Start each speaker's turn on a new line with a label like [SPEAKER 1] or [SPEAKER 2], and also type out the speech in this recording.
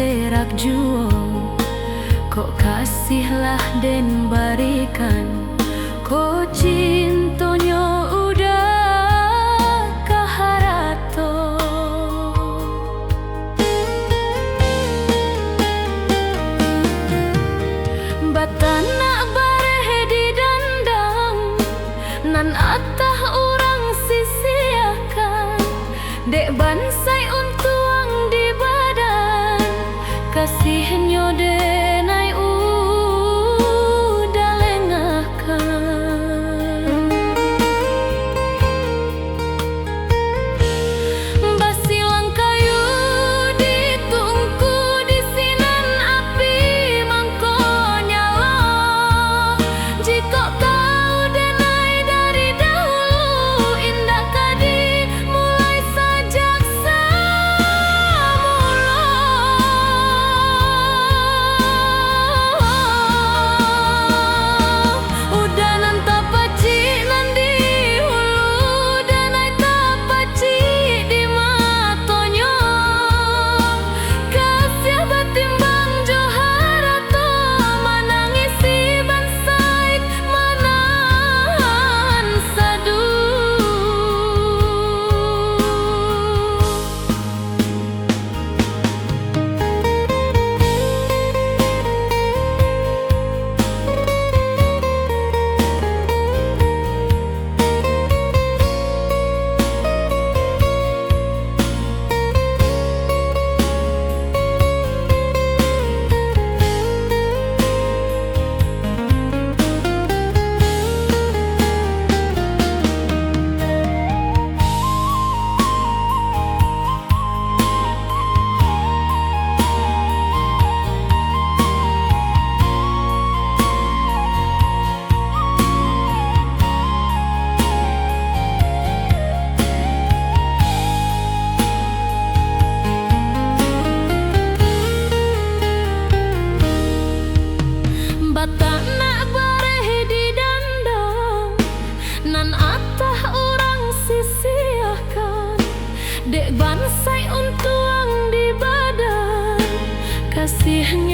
[SPEAKER 1] serak juo, kok kasihlah den barikan, kok cintonyo udah kaharato. Batana bareh di dandang, nan atah orang sisiakan, dek bansai untuang di badan, kasihnya denai udah lengahkan. Basilang kayu ditungku di sinan api mangko nyala, jika kau denai dari dahulu indah kadi mulai sajak semula. Udah nan tapaci nan di hulu, denai tapaci di matonyo, kasih batimbang joharato, manangisi bansai manahan sadu. Batana bareh di dandang, nan atah orang sisiakan, dek bansai untuang di badan, kasihnya